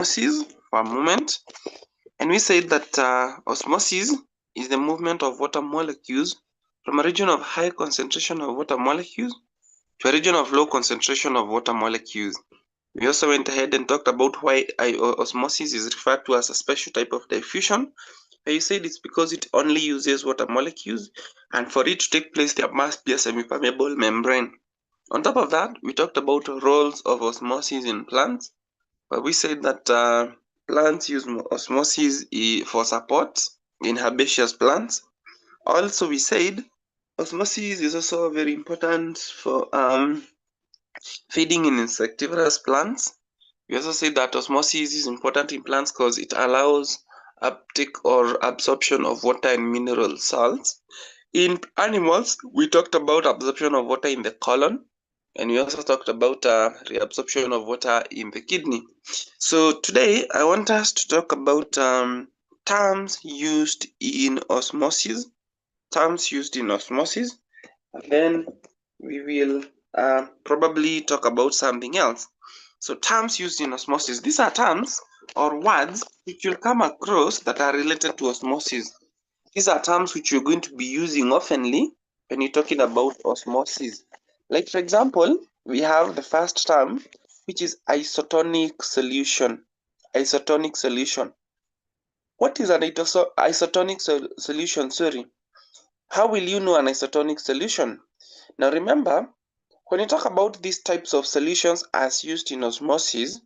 osmosis for a moment, and we said that osmosis is the movement of water molecules from a region of high concentration of water molecules to a region of low concentration of water molecules. We also went ahead and talked about why osmosis is referred to as a special type of diffusion. You said it's because it only uses water molecules, and for it to take place, there must be a semi-permeable membrane. On top of that, we talked about roles of osmosis in plants. But we said that plants use osmosis for support in herbaceous plants. Also, we said osmosis is also very important for feeding in insectivorous plants. We also said that osmosis is important in plants because it allows uptake or absorption of water and mineral salts. In animals, we talked about absorption of water in the colon, and we also talked about reabsorption of water in the kidney. So today, I want us to talk about terms used in osmosis. Terms used in osmosis, and then we will probably talk about something else. So terms used in osmosis. These are terms or words which you'll come across that are related to osmosis. These are terms which you're going to be using oftenly when you're talking about osmosis. Like for example, we have the first term, which is isotonic solution. Isotonic solution. What is an isotonic solution? Sorry. How will you know an isotonic solution? Now remember, when you talk about these types of solutions as used in osmosis,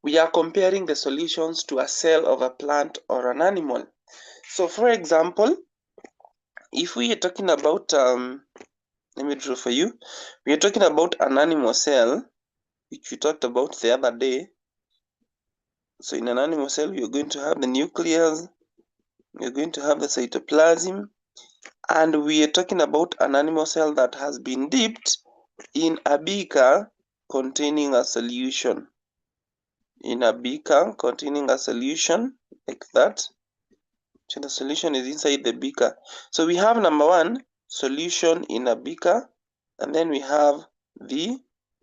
we are comparing the solutions to a cell of a plant or an animal. So for example, if we are talking about, let me draw for you. We are talking about an animal cell, which we talked about the other day. So in an animal cell, you're going to have the nucleus, you're going to have the cytoplasm, and we are talking about an animal cell that has been dipped in a beaker containing a solution. In a beaker containing a solution like that. So the solution is inside the beaker. So we have number one, solution in a beaker, and then we have the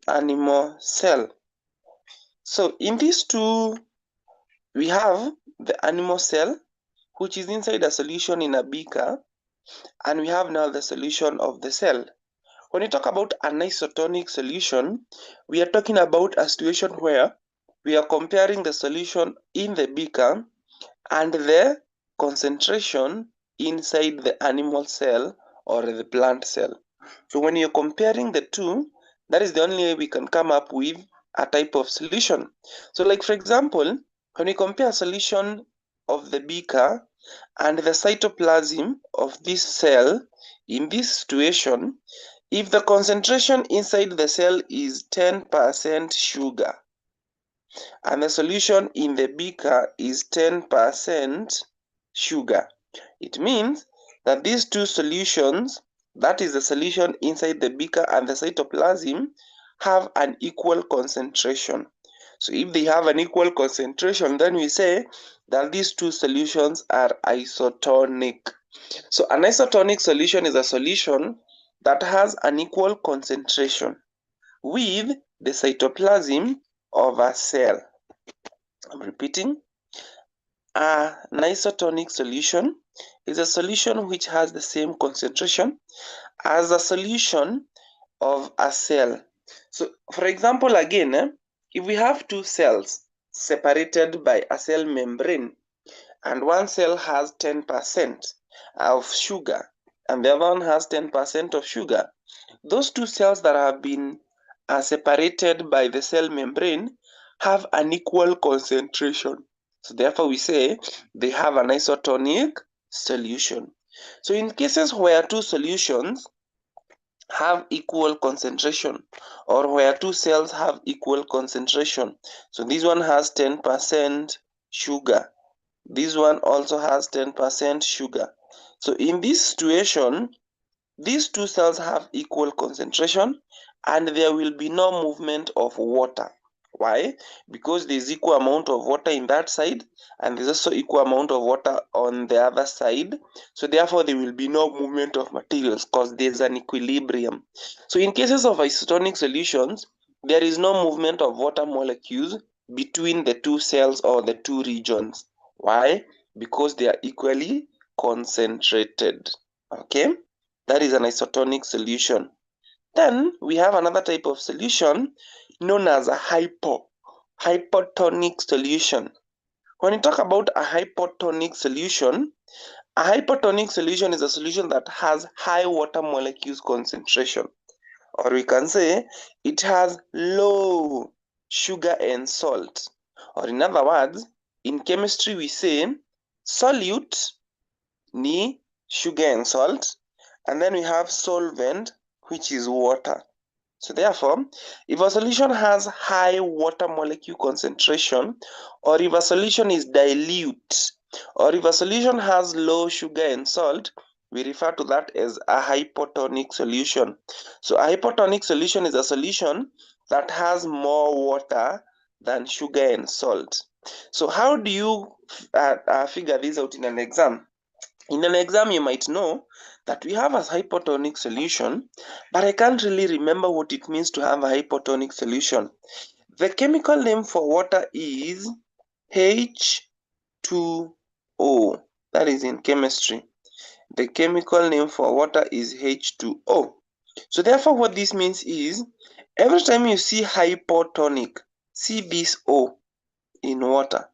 animal cell. So in these two, we have the animal cell, which is inside a solution in a beaker, and we have now the solution of the cell. When you talk about an isotonic solution, we are talking about a situation where we are comparing the solution in the beaker and the concentration inside the animal cell or the plant cell. So when you're comparing the two, that is the only way we can come up with a type of solution. So like for example, when we compare a solution of the beaker and the cytoplasm of this cell, in this situation, if the concentration inside the cell is 10% sugar and the solution in the beaker is 10% sugar, it means that these two solutions, that is the solution inside the beaker and the cytoplasm, have an equal concentration. So if they have an equal concentration, then we say that these two solutions are isotonic. So an isotonic solution is a solution that has an equal concentration with the cytoplasm of a cell. I'm repeating. An isotonic solution is a solution which has the same concentration as a solution of a cell. So, for example, again, if we have two cells separated by a cell membrane, and one cell has 10% of sugar, and the other one has 10% of sugar, those two cells that have been separated by the cell membrane have an equal concentration. So therefore we say they have an isotonic solution. So in cases where two solutions have equal concentration or where two cells have equal concentration, so this one has 10% sugar, this one also has 10% sugar. So in this situation, these two cells have equal concentration and there will be no movement of water. Why? Because there's equal amount of water in that side and there's also equal amount of water on the other side. So therefore there will be no movement of materials because there's an equilibrium. So in cases of isotonic solutions, there is no movement of water molecules between the two cells or the two regions. Why? Because they are equally concentrated. Okay, that is an isotonic solution. Then we have another type of solution known as a hypotonic solution. When you talk about a hypotonic solution is a solution that has high water molecules concentration, or we can say it has low sugar and salt. Or in other words, in chemistry we say solute ni sugar and salt, and then we have solvent, which is water. So therefore, if a solution has high water molecule concentration, or if a solution is dilute, or if a solution has low sugar and salt, we refer to that as a hypotonic solution. So a hypotonic solution is a solution that has more water than sugar and salt. So how do you figure this out in an exam? In an exam, you might know that we have a hypotonic solution, but I can't really remember what it means to have a hypotonic solution. The chemical name for water is H2O. That is in chemistry. The chemical name for water is H2O. So therefore, what this means is every time you see hypotonic, see this O in water.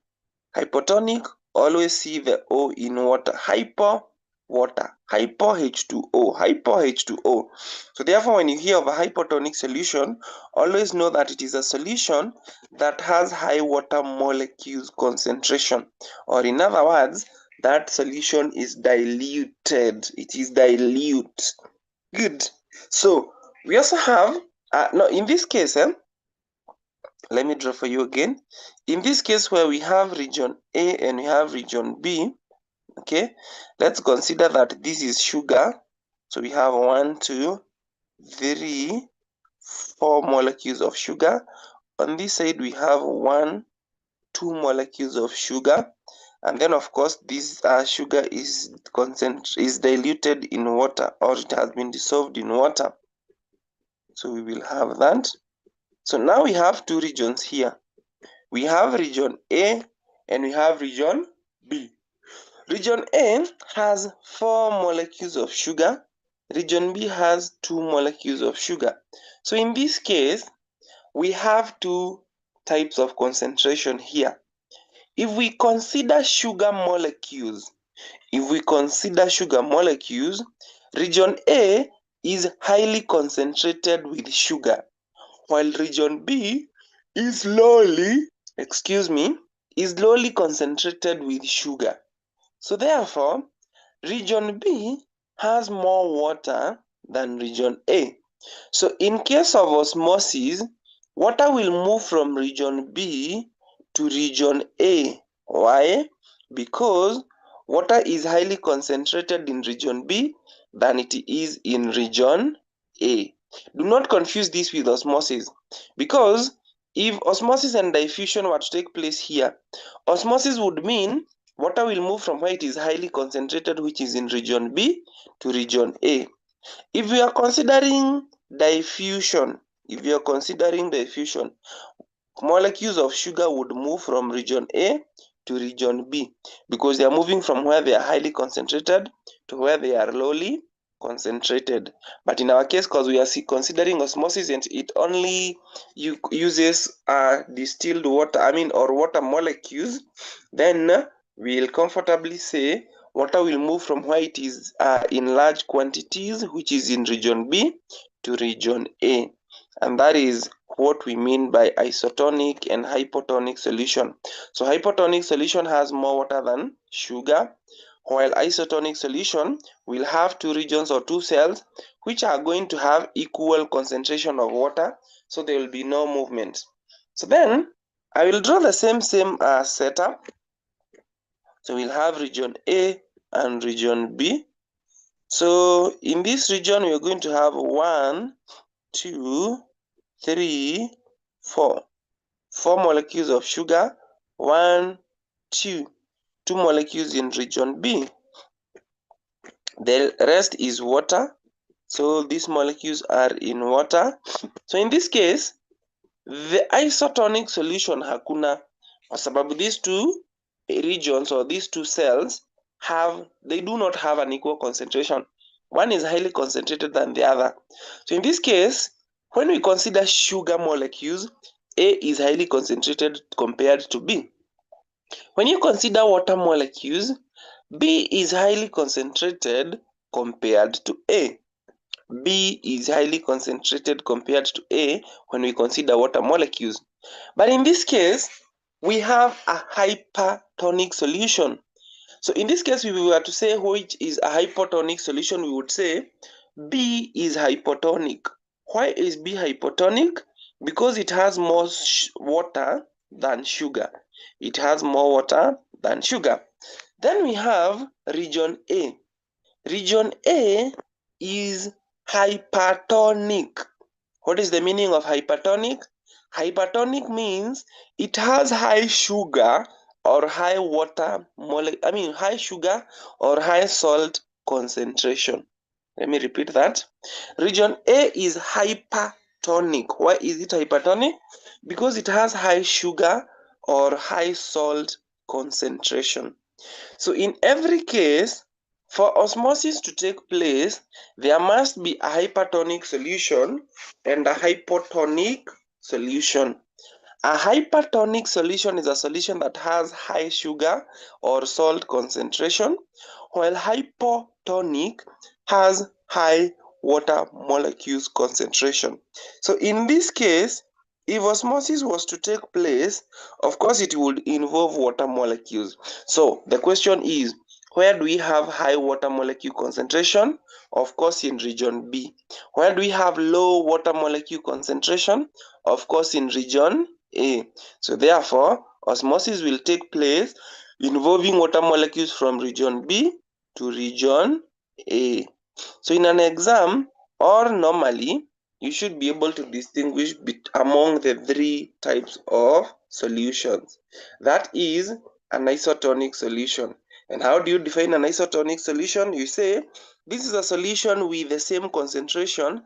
Hypotonic, always see the O in water. Hypo, water. Hypo, H2O. Hypo, H2O. So therefore, when you hear of a hypotonic solution, always know that it is a solution that has high water molecules concentration. Or in other words, that solution is diluted. It is dilute. Good. So we also have, no, in this case, let me draw for you again. In this case where we have region A and we have region B, okay, let's consider that this is sugar. So we have 1, 2, 3, 4 molecules of sugar. On this side we have 1, 2 molecules of sugar. And then of course this sugar is diluted in water, or it has been dissolved in water. So we will have that. So now we have two regions here. We have region A and we have region B. Region A has 4 molecules of sugar. Region B has 2 molecules of sugar. So in this case, we have two types of concentration here. If we consider sugar molecules, region A is highly concentrated with sugar, while region B is lowly concentrated with sugar. So therefore, region B has more water than region A. So in case of osmosis, water will move from region B to region A. Why? Because water is highly concentrated in region B than it is in region A. Do not confuse this with osmosis, because if osmosis and diffusion were to take place here, osmosis would mean water will move from where it is highly concentrated, which is in region B, to region A. If we are considering diffusion, molecules of sugar would move from region A to region B, because they are moving from where they are highly concentrated to where they are lowly concentrated. But in our case, because we are considering osmosis and it only uses distilled water, or water molecules, then we'll comfortably say water will move from where it is in large quantities, which is in region B, to region A. And that is what we mean by isotonic and hypotonic solution. So hypotonic solution has more water than sugar, while isotonic solution will have two regions or two cells which are going to have equal concentration of water, so there will be no movement. So then I will draw the same setup. So we'll have region A and region B. So in this region, we're going to have 1, 2, 3, 4. 4 molecules of sugar, 1, 2. 2 molecules in region B. The rest is water. So these molecules are in water. So in this case, The isotonic solution hakuna, kwa sababu these two regions or these two cells they do not have an equal concentration. One is highly concentrated than the other. So in this case, when we consider sugar molecules, A is highly concentrated compared to B. When you consider water molecules, B is highly concentrated compared to A. B is highly concentrated compared to A when we consider water molecules. But in this case, we have a hypertonic solution. So in this case, if we were to say which is a hypotonic solution, we would say B is hypotonic. Why is B hypotonic? Because it has more water than sugar. It has more water than sugar. Then we have region A. Region A is hypertonic. What is the meaning of hypertonic? Hypertonic means it has high sugar or high water high sugar or high salt concentration. Let me repeat that. Region A is hypertonic. Why is it hypertonic? Because it has high sugar or high salt concentration. So in every case, for osmosis to take place, there must be a hypertonic solution and a hypotonic solution. A hypertonic solution is a solution that has high sugar or salt concentration, while hypotonic has high water molecules concentration. So in this case, if osmosis was to take place, of course it would involve water molecules. So the question is, where do we have high water molecule concentration? Of course in region B. Where do we have low water molecule concentration? Of course in region A. So therefore, osmosis will take place involving water molecules from region B to region A. So in an exam or normally, you should be able to distinguish among the three types of solutions. That is an isotonic solution. And how do you define an isotonic solution? You say this is a solution with the same concentration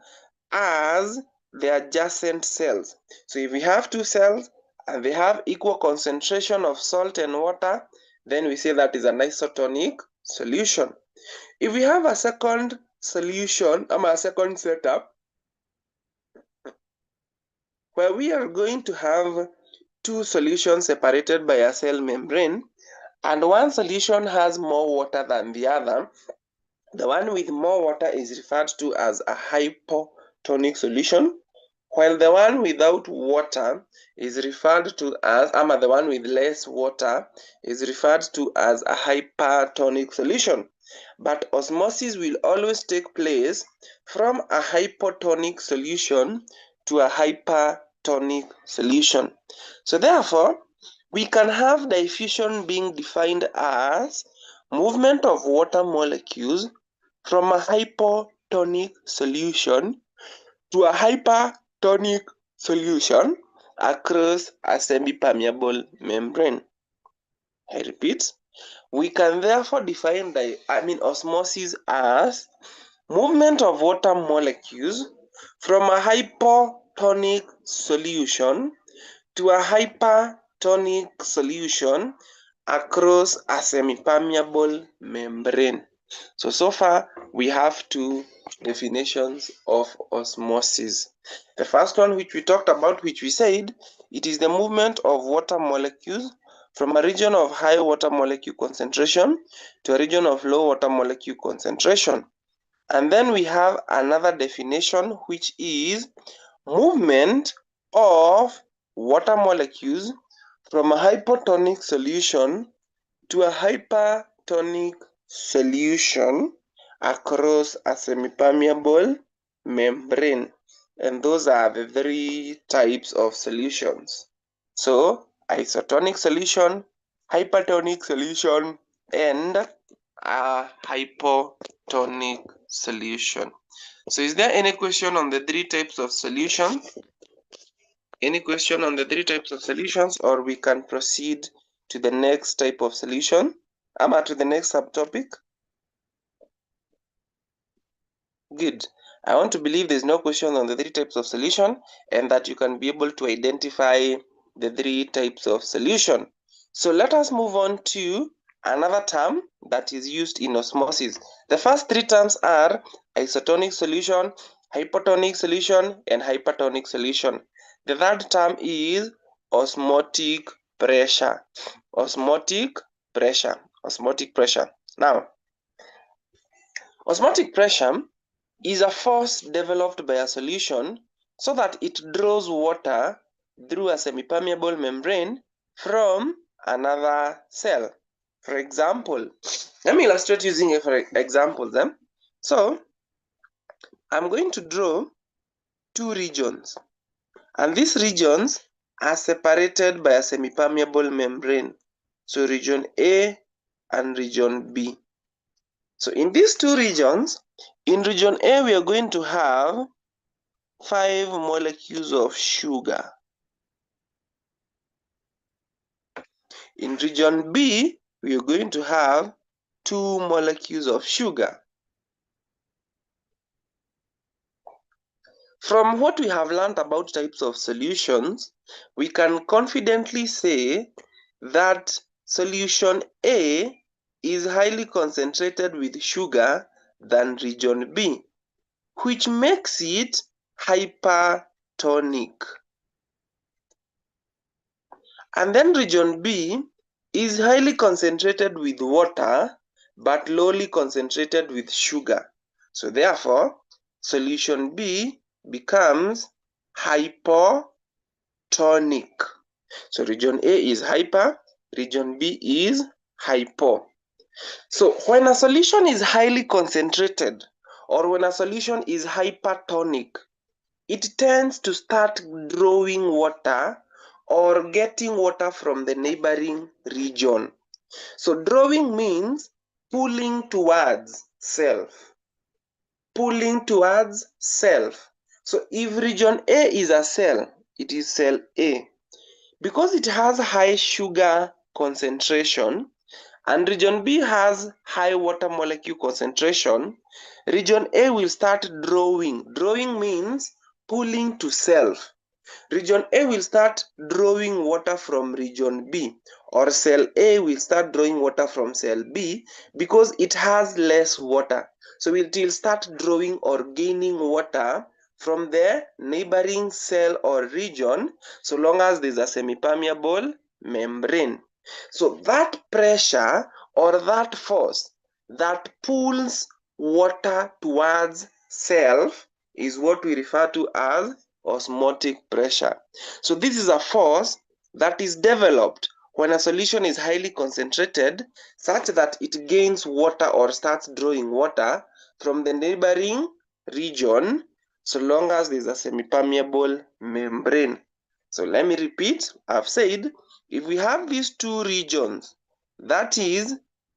as the adjacent cells. So if we have two cells and they have equal concentration of salt and water, then we say that is an isotonic solution. If we have a second solution, a second setup, where we are going to have two solutions separated by a cell membrane, and one solution has more water than the other, the one with more water is referred to as a hypotonic solution, while the one without water is referred to as, the one with less water is referred to as a hypertonic solution. But osmosis will always take place from a hypotonic solution to a hypertonic solution. So therefore, we can have diffusion being defined as movement of water molecules from a hypotonic solution to a hypertonic solution across a semi-permeable membrane. I repeat, we can therefore define osmosis as movement of water molecules from a hypotonic solution to a hypertonic solution across a semi-permeable membrane. So far we have two definitions of osmosis. The first one which we talked about, which we said it is the movement of water molecules from a region of high water molecule concentration to a region of low water molecule concentration. And then we have another definition which is movement of water molecules from a hypotonic solution to a hypertonic solution across a semi-permeable membrane. And those are the three types of solutions. So, isotonic solution, hypertonic solution, and a hypotonic solution. So, is there any question on the three types of solution? Any question on the three types of solutions, or we can proceed to the next type of solution? To the next subtopic? Good. I want to believe there's no question on the 3 types of solution and that you can be able to identify the 3 types of solution. So let us move on to another term that is used in osmosis. The first 3 terms are isotonic solution, hypotonic solution, and hypertonic solution. The third term is osmotic pressure. Osmotic pressure. Osmotic pressure. Now, osmotic pressure is a force developed by a solution so that it draws water through a semi-permeable membrane from another cell. For example, let me illustrate using a for example then. So I'm going to draw 2 regions, and these regions are separated by a semi-permeable membrane. So region A and region B. So in these 2 regions, in region A we are going to have 5 molecules of sugar. In region B, we are going to have 2 molecules of sugar. From what we have learned about types of solutions, we can confidently say that solution A is highly concentrated with sugar than region B, which makes it hypertonic. And then region B is highly concentrated with water but lowly concentrated with sugar. So therefore, solution B becomes hypotonic. So region A is hyper, region B is hypo. So when a solution is highly concentrated or when a solution is hypertonic, it tends to start drawing water or getting water from the neighboring region. So drawing means pulling towards self. Pulling towards self. So if region A is a cell, it is cell A. Because it has high sugar concentration and region B has high water molecule concentration, region A will start drawing. Drawing means pulling to self. Region A will start drawing water from region B, or cell A will start drawing water from cell B because it has less water. So it will start drawing or gaining water from the neighboring cell or region so long as there's a semi-permeable membrane. So that pressure or that force that pulls water towards self is what we refer to as osmotic pressure. So this is a force that is developed when a solution is highly concentrated such that it gains water or starts drawing water from the neighboring region so long as there is a semi-permeable membrane. So let me repeat, I've said if we have these 2 regions, that is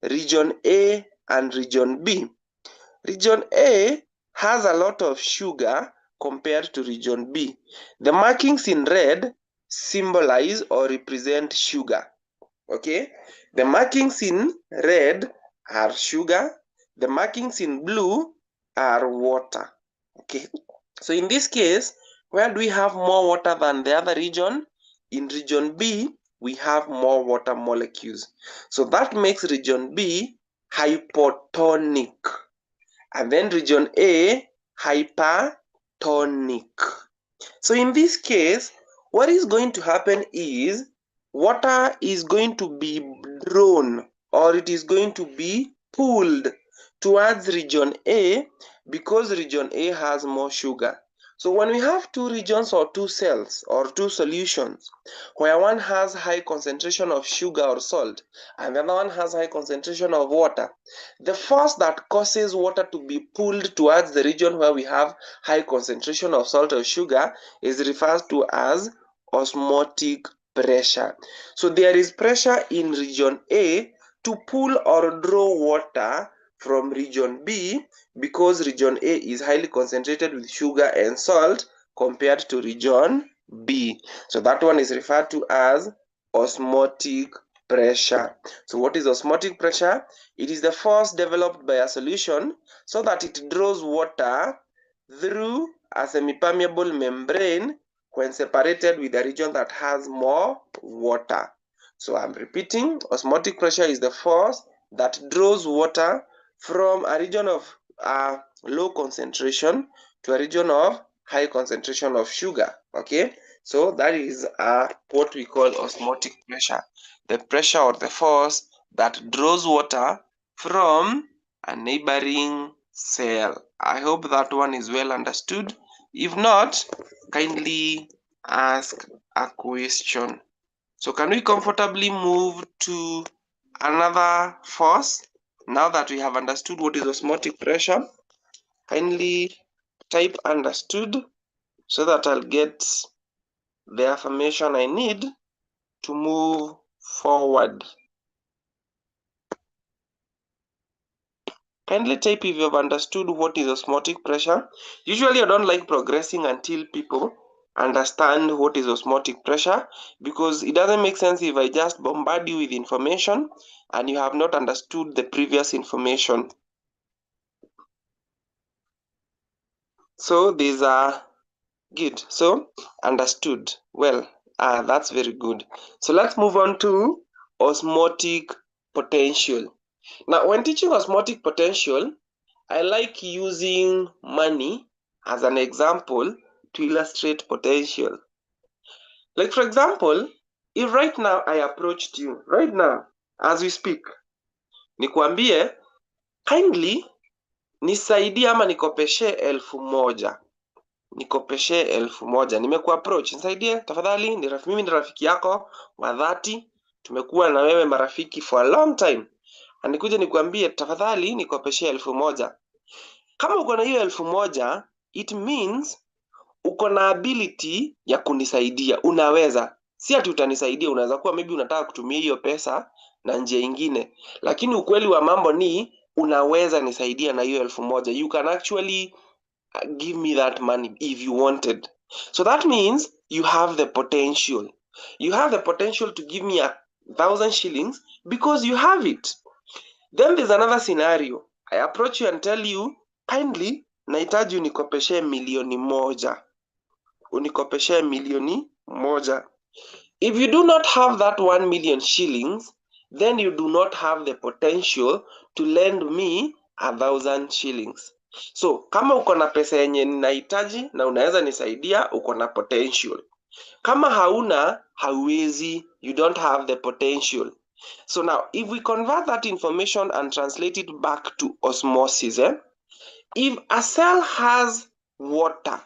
region A and region B. Region A has a lot of sugar compared to region B. The markings in red symbolize or represent sugar. Okay? The markings in red are sugar. The markings in blue are water. Okay? So in this case, where do we have more water than the other region? In region B, we have more water molecules. So that makes region B hypotonic. And then region A, hypertonic. So in this case, what is going to happen is water is going to be drawn or it is going to be pulled towards region A because region A has more sugar. So when we have 2 regions or 2 cells or 2 solutions where one has high concentration of sugar or salt and the other one has high concentration of water, the force that causes water to be pulled towards the region where we have high concentration of salt or sugar is referred to as osmotic pressure. So there is pressure in region A to pull or draw water from region B because region A is highly concentrated with sugar and salt compared to region B. So that one is referred to as osmotic pressure. So what is osmotic pressure? It is the force developed by a solution so that it draws water through a semi-permeable membrane when separated with a region that has more water. So I'm repeating, osmotic pressure is the force that draws water from a region of low concentration to a region of high concentration of sugar. Okay, so that is what we call osmotic pressure, the pressure or the force that draws water from a neighboring cell. I hope that one is well understood. If not, kindly ask a question. So can we comfortably move to another force now that we have understood what is osmotic pressure? Kindly type understood so that I'll get the affirmation I need to move forward. Kindly type if you have understood what is osmotic pressure. Usually I don't like progressing until people understand what is osmotic pressure, because it doesn't make sense if I just bombard you with information and you have not understood the previous information. So these are good. So understood. Well, that's very good. So let's move on to osmotic potential. Now, when teaching osmotic potential, I like using money as an example to illustrate potential. Like, for example, if right now I approached you, right now, as we speak, nikwambie, kindly nisaidie ama nikopeshe 1,000. Nikopeshe 1,000. Nimekuapproach, nisaidie tafadhali, mimi ni rafiki yako wa dhati, tumekuwa na wewe marafiki for a long time. Nikuje nikwambie tafadhali nikopeshe 1,000. Kama uko na hiyo 1,000, it means uko na ability ya kunisaidia. Unaweza, si ati utanisaidia, unaweza kuwa maybe unataka kutumia hiyo pesa na njia ingine, lakini ukweli wa mambo ni unaweza nisaidia na hiyo 1,000. You can actually give me that money if you wanted. So that means you have the potential. You have the potential to give me 1,000 shillings because you have it. Then there's another scenario. I approach you and tell you, kindly, nahitaji unikopeshe 1,000,000. Unikopeshe 1,000,000. If you do not have that 1,000,000 shillings, then you do not have the potential to lend me 1,000 shillings. So, kama uko na pesa yenye ninahitaji na unaweza nisaidia, uko na potential. Kama hauna, hauwezi, you don't have the potential. So now, if we convert that information and translate it back to osmosis, if a cell has water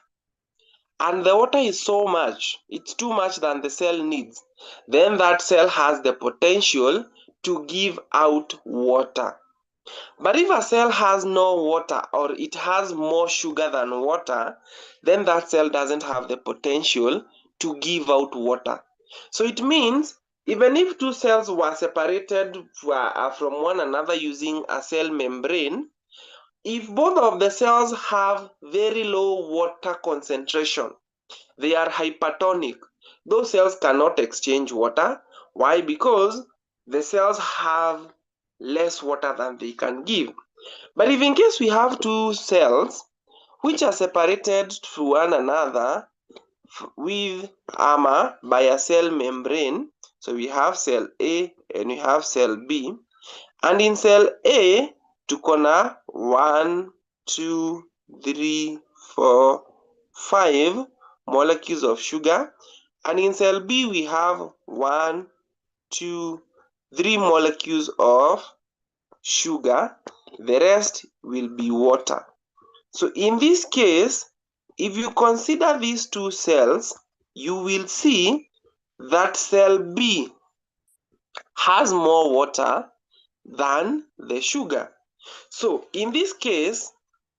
and the water is so much, it's too much than the cell needs, then that cell has the potential to give out water. But if a cell has no water or it has more sugar than water, then that cell doesn't have the potential to give out water. So it means even if two cells were separated from one another using a cell membrane, if both of the cells have very low water concentration, they are hypertonic, those cells cannot exchange water. Why? Because the cells have less water than they can give. But if in case we have two cells which are separated to one another with by a cell membrane, so we have cell A and we have cell B, and in cell A tuko na 1, 2, 3, 4, 5 molecules of sugar, and in cell B we have 1, 2, 3 molecules of sugar. The rest will be water. So in this case, if you consider these two cells, you will see that cell B has more water than the sugar. So in this case,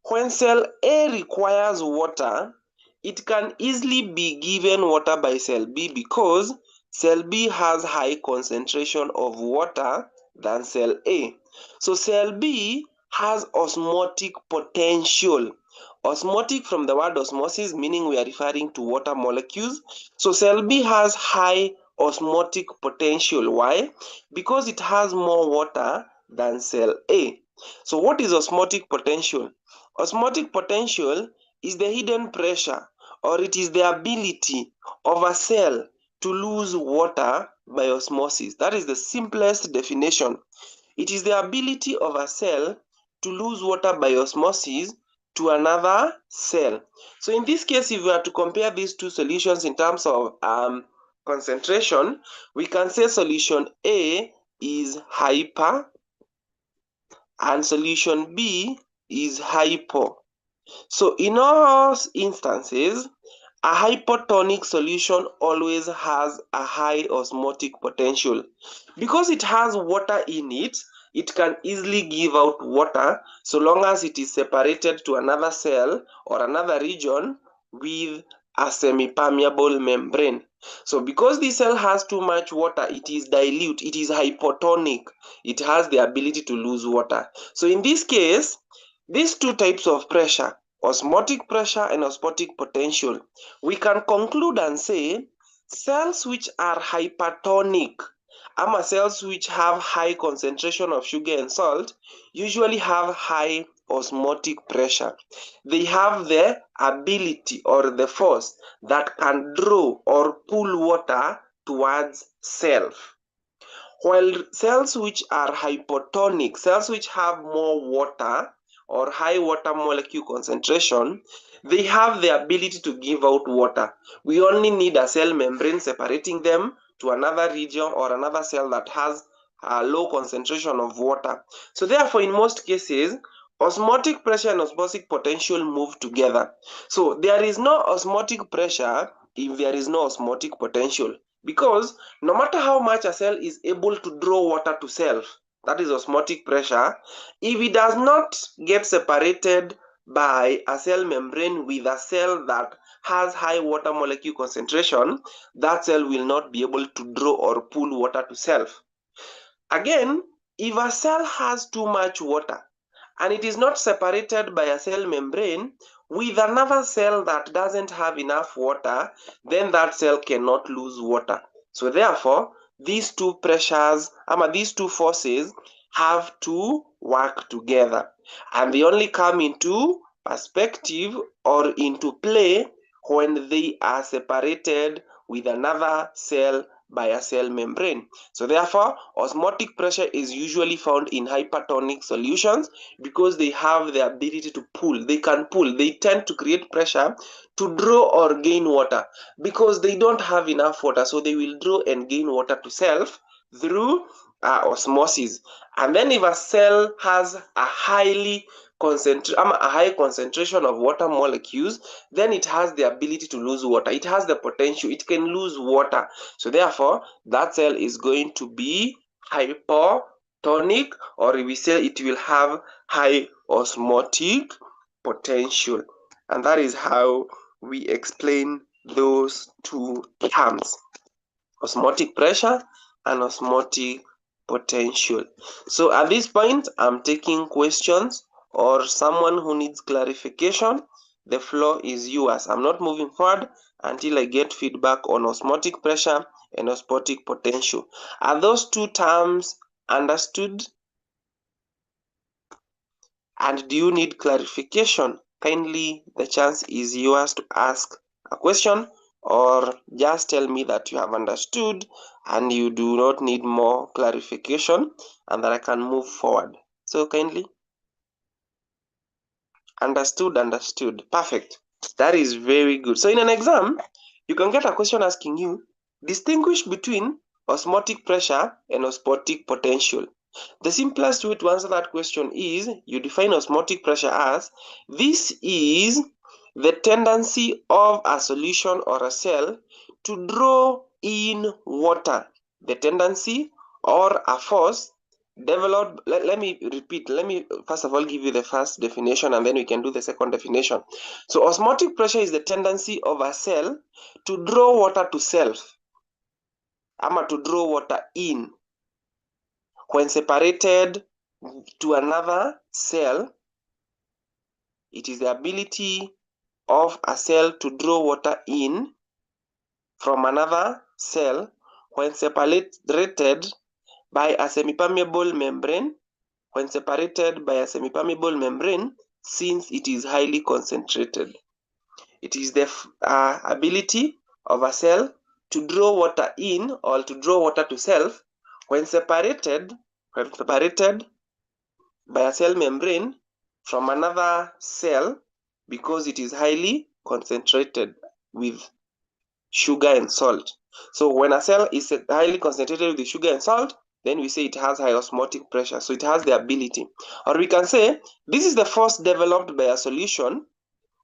when cell A requires water, it can easily be given water by cell B because cell B has high concentration of water than cell A. So cell B has osmotic potential. Osmotic from the word osmosis, meaning we are referring to water molecules. So cell B has high osmotic potential. Why? Because it has more water than cell A. So what is osmotic potential? Osmotic potential is the hidden pressure, or it is the ability of a cell to lose water by osmosis. That is the simplest definition. It is the ability of a cell to lose water by osmosis to another cell. So in this case, if we are to compare these two solutions in terms of concentration, we can say solution A is hyper and solution B is hypo. So in all instances, a hypotonic solution always has a high osmotic potential. Because it has water in it, it can easily give out water so long as it is separated to another cell or another region with a semi-permeable membrane. So because the cell has too much water, it is dilute, it is hypotonic, it has the ability to lose water. So in this case, these two types of pressure, osmotic pressure and osmotic potential, we can conclude and say cells which are hypertonic, cells which have high concentration of sugar and salt, usually have high osmotic pressure. They have the ability or the force that can draw or pull water towards self. While cells which are hypotonic, cells which have more water or high water molecule concentration, they have the ability to give out water. We only need a cell membrane separating them to another region or another cell that has a low concentration of water. So therefore, in most cases, osmotic pressure and osmotic potential move together. So there is no osmotic pressure if there is no osmotic potential, because no matter how much a cell is able to draw water to self, that is osmotic pressure, if it does not get separated by a cell membrane with a cell that has high water molecule concentration, that cell will not be able to draw or pull water to self. Again, if a cell has too much water and it is not separated by a cell membrane with another cell that doesn't have enough water, then that cell cannot lose water. So therefore, these two pressures, these two forces have to work together. And they only come into perspective or into play when they are separated with another cell by a cell membrane. So therefore, osmotic pressure is usually found in hypertonic solutions because they have the ability to pull. They can pull. They tend to create pressure to draw or gain water because they don't have enough water. So they will draw and gain water to self through osmosis. And then if a cell has a high concentration of water molecules, then it has the ability to lose water. It has the potential. It can lose water. So therefore, that cell is going to be hypotonic, or we say it will have high osmotic potential. And that is how we explain those two terms, osmotic pressure and osmotic potential. So at this point, I'm taking questions or someone who needs clarification. The floor is yours. I'm not moving forward until I get feedback on osmotic pressure and osmotic potential. Are those two terms understood? And do you need clarification? Kindly, the chance is yours to ask a question, or just tell me that you have understood and you do not need more clarification and that I can move forward. So kindly, understood. Perfect. That is very good. So in an exam, you can get a question asking you, distinguish between osmotic pressure and osmotic potential. The simplest way to answer that question is you define osmotic pressure as this is the tendency of a solution or a cell to draw in water. The tendency or a force developed. Let me repeat. Let me first of all give you the first definition and then we can do the second definition. So osmotic pressure is the tendency of a cell to draw water to self, to draw water in when separated to another cell. It is the ability of a cell to draw water in from another cell when separated by a semipermeable membrane. When separated by a semipermeable membrane, since it is highly concentrated. It is the ability of a cell to draw water in or to draw water to self when separated by a cell membrane from another cell, because it is highly concentrated with sugar and salt. So when a cell is highly concentrated with sugar and salt, then we say it has high osmotic pressure. So it has the ability. Or we can say this is the force developed by a solution.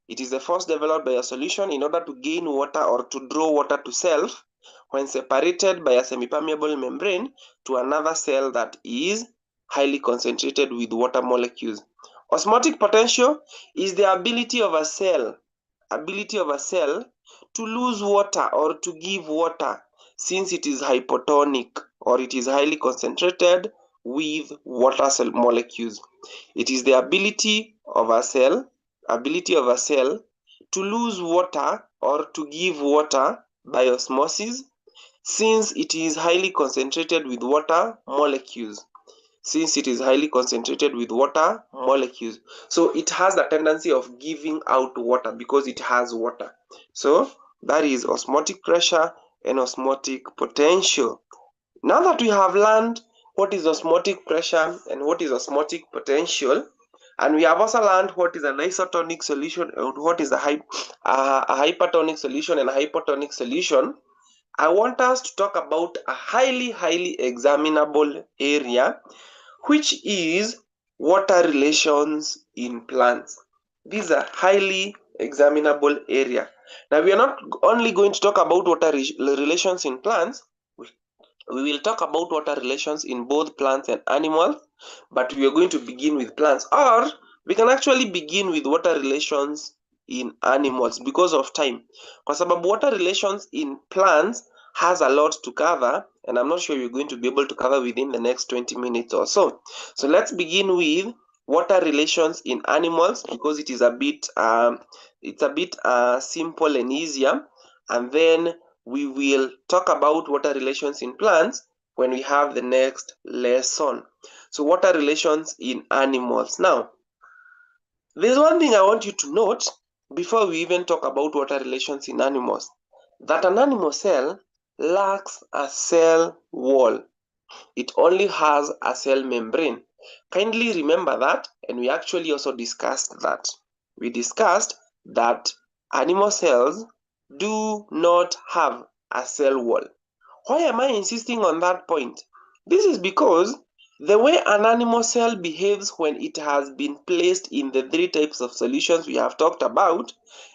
It is the force developed by a solution in order to gain water or to draw water to self when separated by a semipermeable membrane to another cell that is highly concentrated with water molecules. Osmotic potential is the ability of a cell to lose water or to give water since it is hypotonic or it is highly concentrated with water cell molecules. It is the ability of a cell to lose water or to give water by osmosis since it is highly concentrated with water molecules. So it has the tendency of giving out water because it has water. So that is osmotic pressure and osmotic potential. Now that we have learned what is osmotic pressure and what is osmotic potential, and we have also learned what is an isotonic solution and what is a hypertonic solution and a hypotonic solution, I want us to talk about a highly examinable area, which is water relations in plants. This is a highly examinable area. Now, we are not only going to talk about water relations in plants, we will talk about water relations in both plants and animals, but we are going to begin with plants, or we can actually begin with water relations in animals because of time. Kwa sababu water relations in plants has a lot to cover, and I'm not sure you're going to be able to cover within the next 20 minutes or so. So let's begin with water relations in animals because it is a bit simple and easier, and then we will talk about water relations in plants when we have the next lesson. So water relations in animals. Now, there's one thing I want you to note before we even talk about water relations in animals, that an animal cell lacks a cell wall. It only has a cell membrane. Kindly remember that, and we actually also discussed that. We discussed that animal cells do not have a cell wall. Why am I insisting on that point? This is because the way an animal cell behaves when it has been placed in the three types of solutions we have talked about,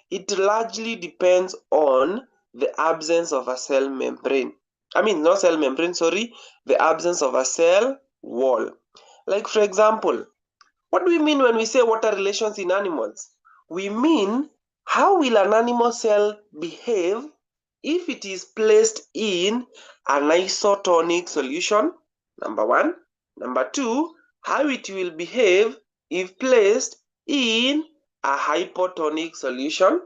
it largely depends on the absence of a cell membrane. Not cell membrane, sorry, the absence of a cell wall. Like, for example, what do we mean when we say water relations in animals? We mean, how will an animal cell behave if it is placed in an isotonic solution? Number one. Number two, how it will behave if placed in a hypotonic solution.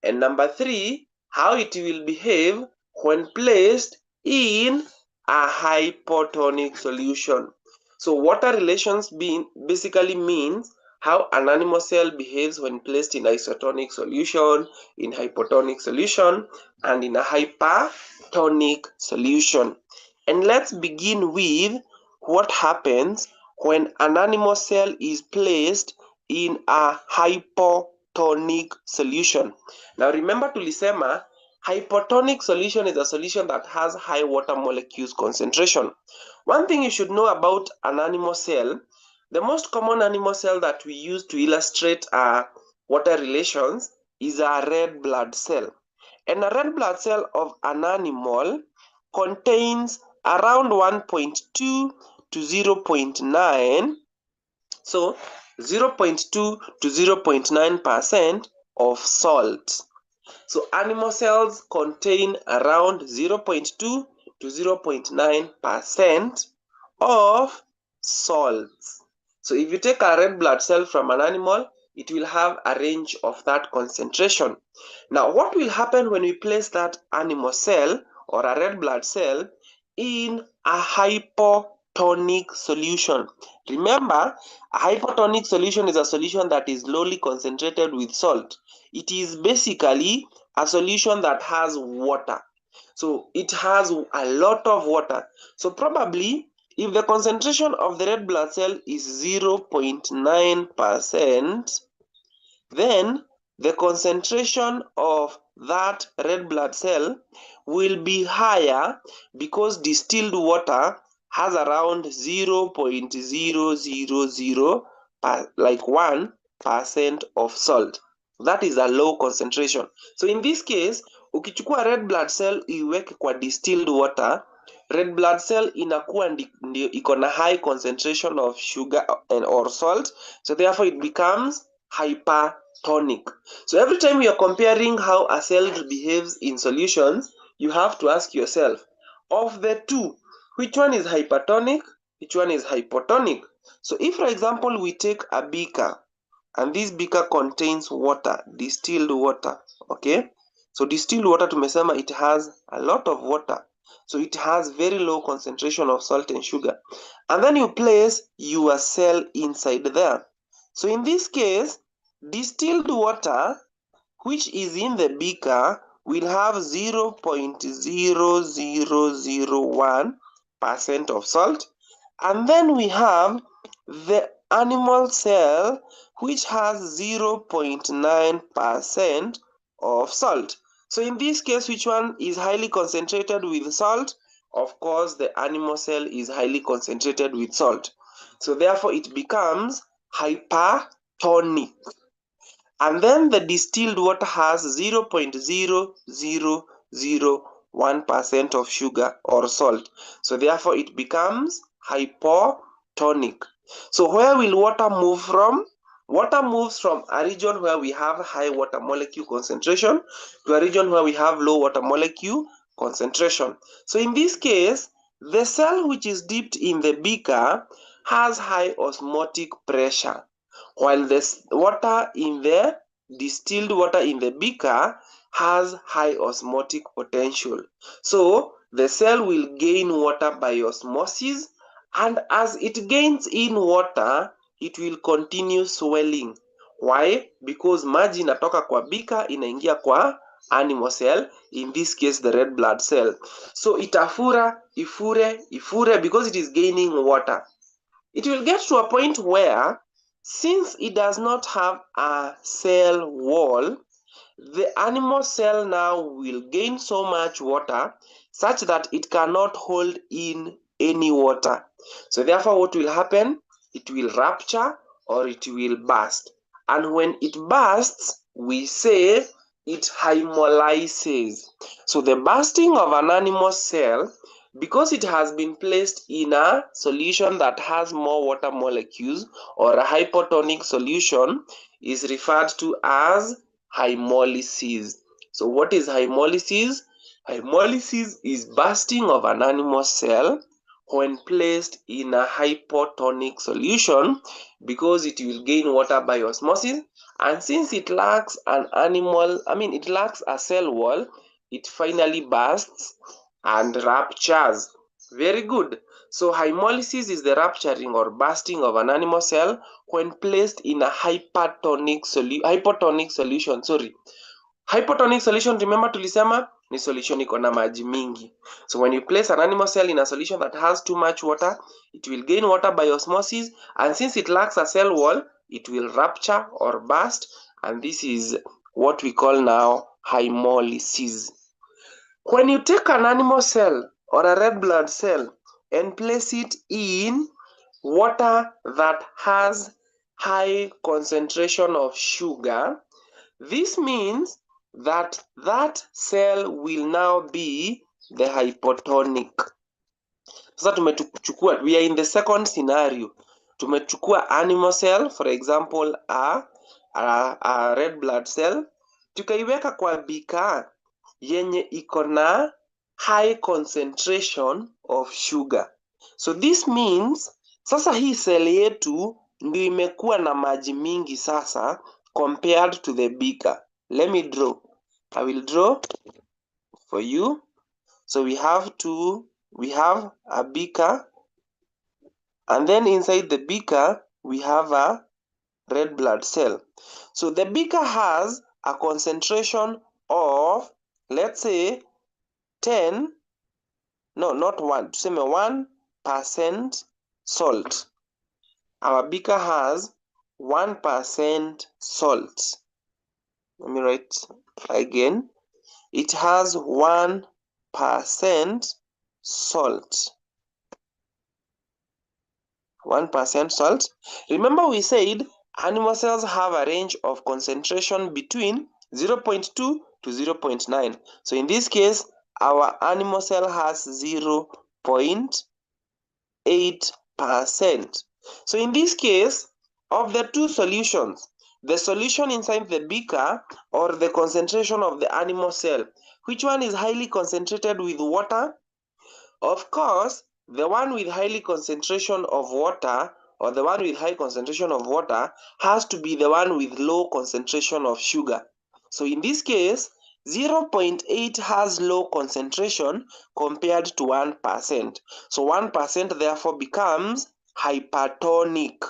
And number three, how it will behave when placed in a hypotonic solution. So water relations basically means how an animal cell behaves when placed in isotonic solution, in hypotonic solution, and in a hypertonic solution. And let's begin with what happens when an animal cell is placed in a hypotonic solution. Now remember tulisema, hypotonic solution is a solution that has high water molecules concentration. One thing you should know about an animal cell, the most common animal cell that we use to illustrate water relations is a red blood cell. And a red blood cell of an animal contains around 1.2 to 0.9, so 0.2 to 0.9% of salt. So animal cells contain around 0.2 to 0.9% of salts. So if you take a red blood cell from an animal, it will have a range of that concentration. Now, what will happen when we place that animal cell or a red blood cell in a hypotonic hypotonic solution. Remember, a hypotonic solution is a solution that is lowly concentrated with salt. It is basically a solution that has water. So it has a lot of water. So probably if the concentration of the red blood cell is 0.9%, then the concentration of that red blood cell will be higher because distilled water has around 0.000 like 1% of salt. That is a low concentration. So in this case, ukichukua red blood cell iweke kwa distilled water, red blood cell inakuwa ndio iko na high concentration of sugar or salt, so therefore it becomes hypertonic. So every time you are comparing how a cell behaves in solutions, you have to ask yourself, of the two, which one is hypertonic, which one is hypotonic? So if, for example, we take a beaker, and this beaker contains water, distilled water, okay? So distilled water, tumesema it has a lot of water. So it has very low concentration of salt and sugar. And then you place your cell inside there. So in this case, distilled water, which is in the beaker, will have 0.0001% of salt. And then we have the animal cell, which has 0.9% of salt. So in this case, which one is highly concentrated with salt? Of course, the animal cell is highly concentrated with salt. So therefore, it becomes hypertonic. And then the distilled water has 0.0001% of sugar or salt. So therefore, it becomes hypotonic. So where will water move from? Water moves from a region where we have high water molecule concentration to a region where we have low water molecule concentration. So in this case, the cell which is dipped in the beaker has high osmotic pressure, while the distilled water in the beaker has high osmotic potential. So the cell will gain water by osmosis, and as it gains in water, it will continue swelling. Why? Because maji inatoka kwa beaker inaingia kwa animal cell, in this case the red blood cell. So itafura, ifure because it is gaining water. It will get to a point where, since it does not have a cell wall, the animal cell now will gain so much water such that it cannot hold in any water. So therefore, what will happen? It will rupture or it will burst. And when it bursts, we say it hemolyzes. So the bursting of an animal cell, because it has been placed in a solution that has more water molecules or a hypotonic solution, is referred to as hemolysis. So what is hemolysis? Hemolysis is bursting of an animal cell when placed in a hypotonic solution, because it will gain water by osmosis, and since it lacks it lacks a cell wall, it finally bursts and ruptures. Very good. So hemolysis is the rupturing or bursting of an animal cell when placed in a hypotonic solution. Hypotonic solution, remember tulisema ni solution iko na maji mingi. So when you place an animal cell in a solution that has too much water, it will gain water by osmosis, and since it lacks a cell wall, it will rupture or burst, and this is what we call now hemolysis. When you take an animal cell or a red blood cell and place it in water that has high concentration of sugar, this means that cell will now be the hypotonic. Sasa tumechukua, we are in the second scenario. Tumechukua animal cell, for example a red blood cell, tukaiweka kwa beaker yenye iko na high concentration of sugar. So this means sasa hii cell yetu ndio imekuwa na maji mingi sasa compared to the beaker. Let me draw. I will draw for you. So we have a beaker And then inside the beaker, we have a red blood cell. So the beaker has a concentration of, let's say, 10, no, not 1, tuseme 1% salt. Our beaker has 1% salt. Let me write again. It has 1% salt. 1% salt. Remember we said animal cells have a range of concentration between 0.2 to 0.9. So in this case, our animal cell has 0.8%. So in this case, of the two solutions, the solution inside the beaker or the concentration of the animal cell, which one is highly concentrated with water? Of course, the one with highly concentration of water or the one with high concentration of water has to be the one with low concentration of sugar. So in this case, 0.8 has low concentration compared to 1%. So 1% therefore becomes hypertonic.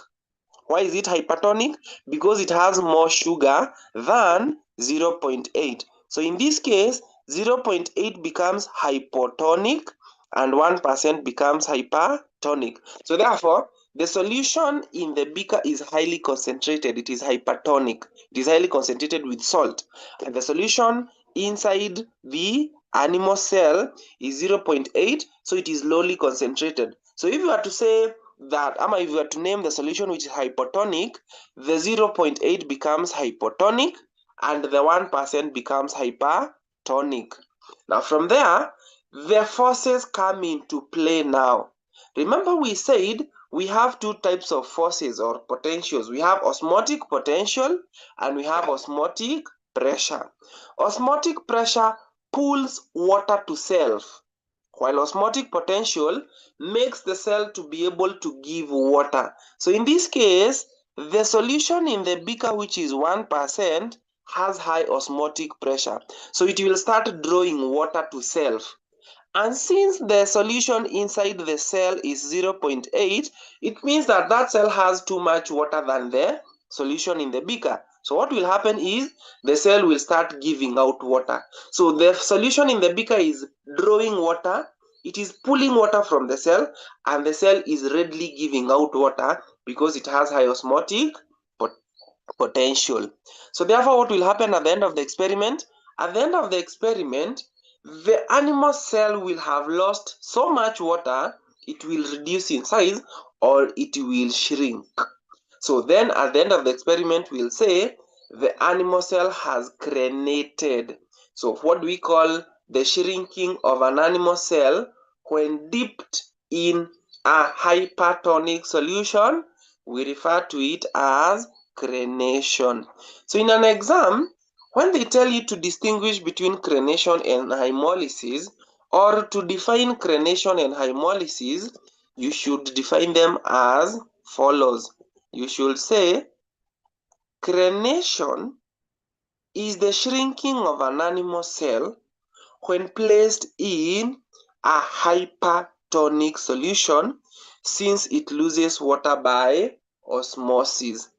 Why is it hypertonic? Because it has more sugar than 0.8. So in this case, 0.8 becomes hypotonic and 1% becomes hypertonic. So therefore, the solution in the beaker is highly concentrated. It is hypertonic. It is highly concentrated with salt. And the solution inside the animal cell is 0.8, so it is lowly concentrated. So if you were to say that, if you were to name the solution which is hypotonic, the 0.8 becomes hypotonic and the 1% becomes hypertonic. Now from there, the forces come into play now. Remember we said we have two types of forces or potentials. We have osmotic potential and we have osmotic pressure. Osmotic pressure pulls water to self, while osmotic potential makes the cell to be able to give water. So in this case, the solution in the beaker, which is 1%, has high osmotic pressure. So it will start drawing water to self. And since the solution inside the cell is 0.8, it means that that cell has too much water than the solution in the beaker. So what will happen is the cell will start giving out water. So the solution in the beaker is drawing water, it is pulling water from the cell, and the cell is readily giving out water because it has high osmotic potential. So therefore, what will happen at the end of the experiment? At the end of the experiment, the animal cell will have lost so much water, it will reduce in size or it will shrink. So then at the end of the experiment, we'll say the animal cell has crenated. So what do we call the shrinking of an animal cell when dipped in a hypertonic solution? We refer to it as crenation. So in an exam, when they tell you to distinguish between crenation and hemolysis, or to define crenation and hemolysis, you should define them as follows. You should say crenation is the shrinking of an animal cell when placed in a hypertonic solution, since it loses water by osmosis.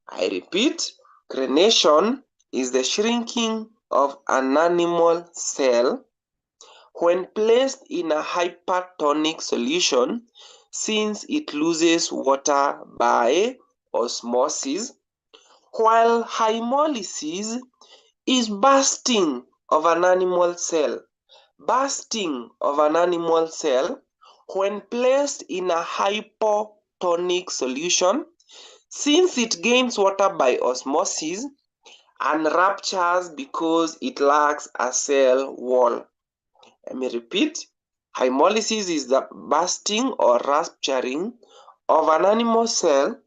I repeat, crenation is the shrinking of an animal cell when placed in a hypertonic solution, since it loses water by osmosis, while hemolysis is bursting of an animal cell. Bursting of an animal cell when placed in a hypotonic solution, since it gains water by osmosis and ruptures because it lacks a cell wall. Let me repeat. Hemolysis is the bursting or rupturing of an animal cell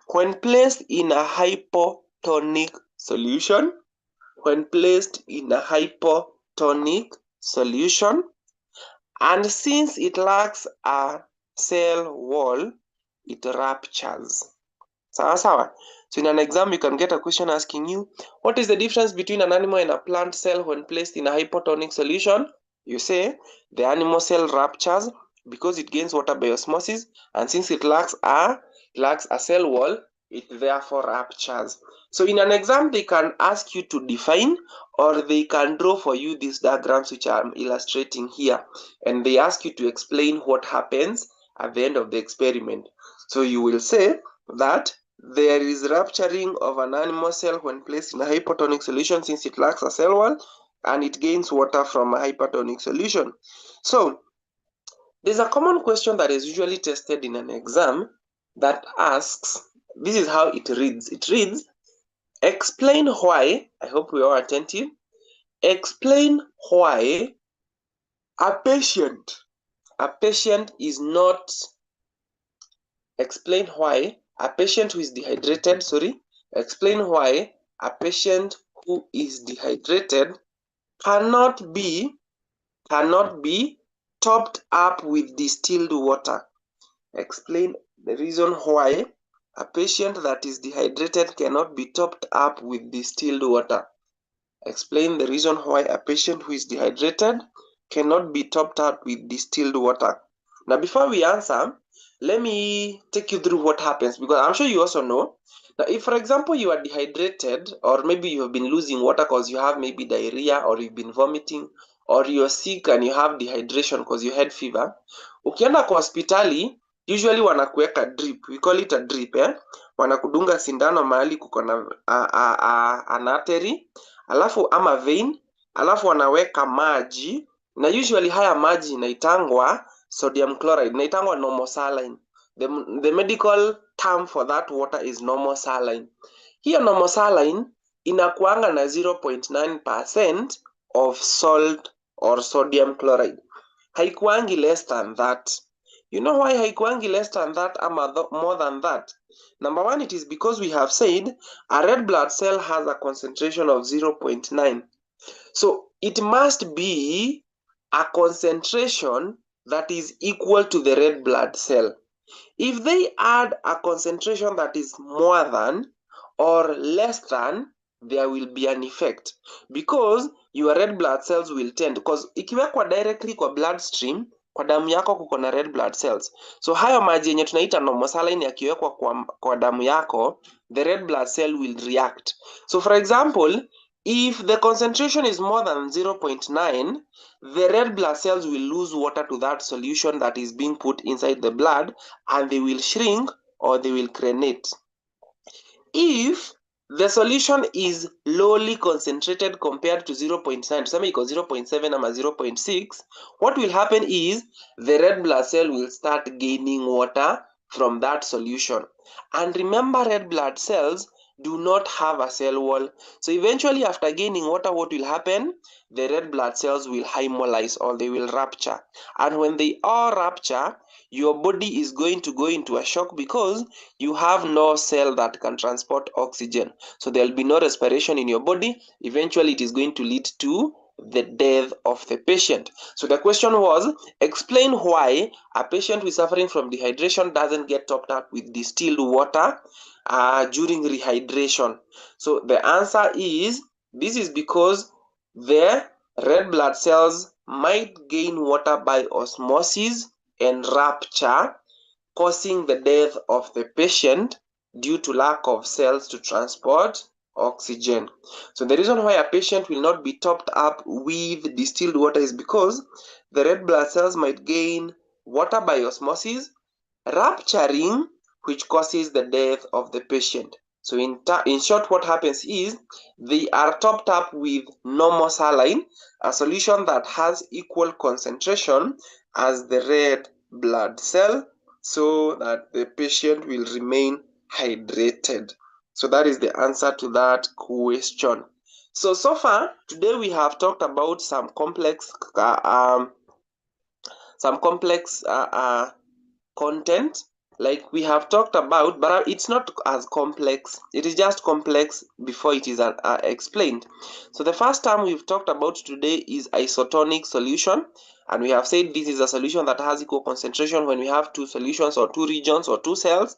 when placed in a hypotonic solution. When placed in a hypotonic solution, and since it lacks a cell wall, it ruptures. Sawa sawa. So in an exam, you can get a question asking you, what is the difference between an animal and a plant cell when placed in a hypotonic solution? You say the animal cell ruptures because it gains water by osmosis, and since it lacks a cell wall, it therefore ruptures. So in an exam, they can ask you to define, or they can draw for you these diagrams which I'm illustrating here, and they ask you to explain what happens at the end of the experiment. So you will say that there is rupturing of an animal cell when placed in a hypertonic solution since it lacks a cell wall, and it gains water from a hypertonic solution. So there's a common question that is usually tested in an exam that asks, this is how it reads. It reads, explain why, I hope we are attentive, explain why a patient is not, explain why a patient who is dehydrated, explain why a patient who is dehydrated cannot be topped up with distilled water. Explain the reason why a patient that is dehydrated cannot be topped up with distilled water. Explain the reason why a patient who is dehydrated cannot be topped up with distilled water. Now, before we answer, let me take you through what happens, because I'm sure you also know. Now, if, for example, you are dehydrated, or maybe you have been losing water because you have maybe diarrhea, or you've been vomiting, or you're sick and you have dehydration because you had fever, ukienda kwa hospitali, usually wanakuweka drip. We call it a drip, wanakudunga sindano mahali kuko na an artery, alafu ama vein, alafu wanaweka maji, na usually haya maji inaitangwa sodium chloride, inaitangwa normal saline. The medical term for that water is normal saline. Hiyo normal saline inakuanga na 0.9% of salt or sodium chloride. Haikuangi less than that. You know why haikuangi less than that ama more than that? Number one, it is because we have said a red blood cell has a concentration of 0.9. So it must be a concentration that is equal to the red blood cell. If they add a concentration that is more than or less than, there will be an effect, because your red blood cells will tend, because ikiwekwa directly kwa bloodstream, kwa damu yako kuko na red blood cells. So hayo maji yenye tunaita normal saline yakiwekwa kwa damu yako, the red blood cell will react. So for example, if the concentration is more than 0.9, the red blood cells will lose water to that solution that is being put inside the blood, and they will shrink or they will crenate. If the solution is lowly concentrated compared to 0.9, tuseme iko 0.7 ama 0.6, what will happen is the red blood cell will start gaining water from that solution. And remember, red blood cells do not have a cell wall. So eventually, after gaining water, what will happen? The red blood cells will hemolyze, or they will rupture. And when they all rupture, your body is going to go into a shock, because you have no cell that can transport oxygen. So there will be no respiration in your body. Eventually, it is going to lead to the death of the patient. So the question was, explain why a patient who is suffering from dehydration doesn't get topped up with distilled water during rehydration. So the answer is, this is because the red blood cells might gain water by osmosis and rupture, causing the death of the patient due to lack of cells to transport oxygen. So the reason why a patient will not be topped up with distilled water is because the red blood cells might gain water by osmosis, rupturing, which causes the death of the patient. So in short, what happens is they are topped up with normal saline, a solution that has equal concentration as the red blood cell, so that the patient will remain hydrated. So that is the answer to that question. So far today we have talked about some complex content, like we have talked about, but it's not as complex. It is just complex before it is explained. So the first term we've talked about today is isotonic solution, and we have said this is a solution that has equal concentration when we have two solutions or two regions or two cells.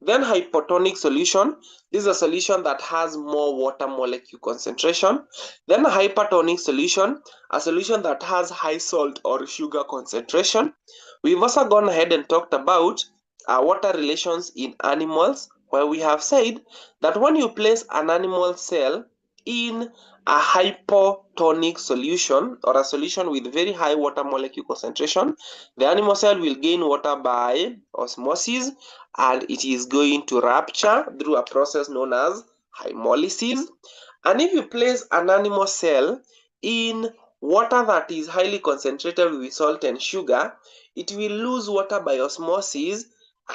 Then hypotonic solution, this is a solution that has more water molecule concentration. Then a hypertonic solution, a solution that has high salt or sugar concentration. We've also gone ahead and talked about water relations in animals, where we have said that when you place an animal cell in a hypotonic solution or a solution with very high water molecule concentration, the animal cell will gain water by osmosis, and it is going to rupture through a process known as hemolysis. And if you place an animal cell in water that is highly concentrated with salt and sugar, it will lose water by osmosis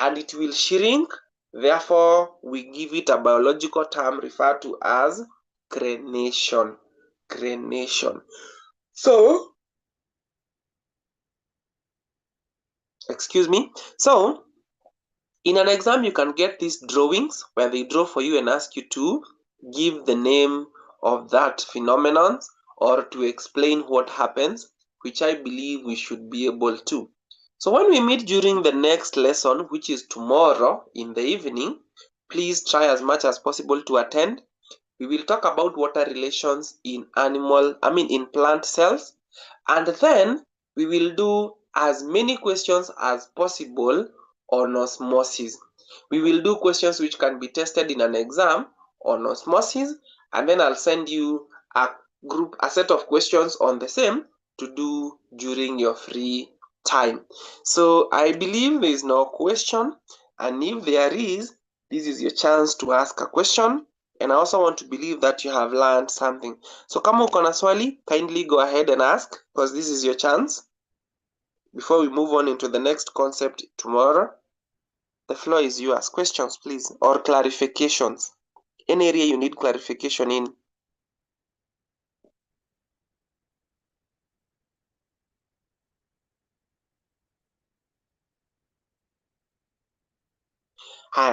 and it will shrink. Therefore, we give it a biological term referred to as crenation. Crenation. So, excuse me. So, in an exam, you can get these drawings where they draw for you and ask you to give the name of that phenomenon or to explain what happens, which I believe we should be able to. So when we meet during the next lesson, which is tomorrow in the evening, please try as much as possible to attend. We will talk about water relations in in plant cells, and then we will do as many questions as possible on osmosis. We will do questions which can be tested in an exam on osmosis, and then I'll send you a set of questions on the same to do during your free time. So I believe there is no question, and if there is, this is your chance to ask a question. And I also want to believe that you have learned something. So kama uko na swali, kindly go ahead and ask, because this is your chance. Before we move on into the next concept tomorrow, the floor is yours. Questions, please, or clarifications. Any area you need clarification in.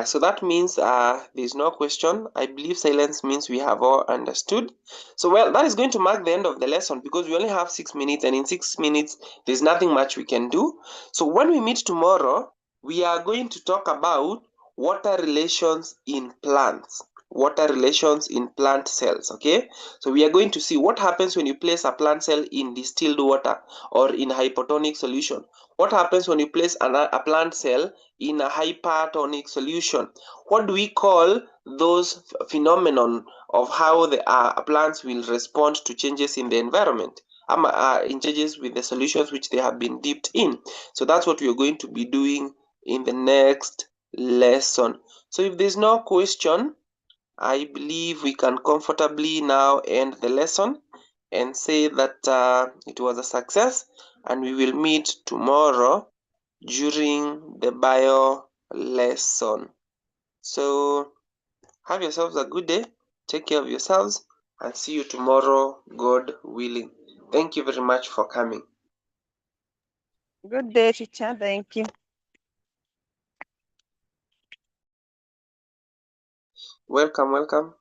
So that means there's no question. I believe silence means we have all understood. So, well, that is going to mark the end of the lesson because we only have 6 minutes, and in 6 minutes, there's nothing much we can do. So, when we meet tomorrow, we are going to talk about water relations in plants. Water relations in plant cells. Okay, so we are going to see what happens when you place a plant cell in distilled water or in hypotonic solution. What happens when you place a plant cell in a hypertonic solution? What do we call those phenomenon of how the plants will respond to changes in the environment? In changes with the solutions which they have been dipped in. So that's what we're going to be doing in the next lesson. So if there's no question, I believe we can comfortably now end the lesson and say that it was a success, and we will meet tomorrow during the bio lesson. So have yourselves a good day, take care of yourselves, and see you tomorrow, God willing. Thank you very much for coming. Good day, teacher. Thank you. Welcome, welcome.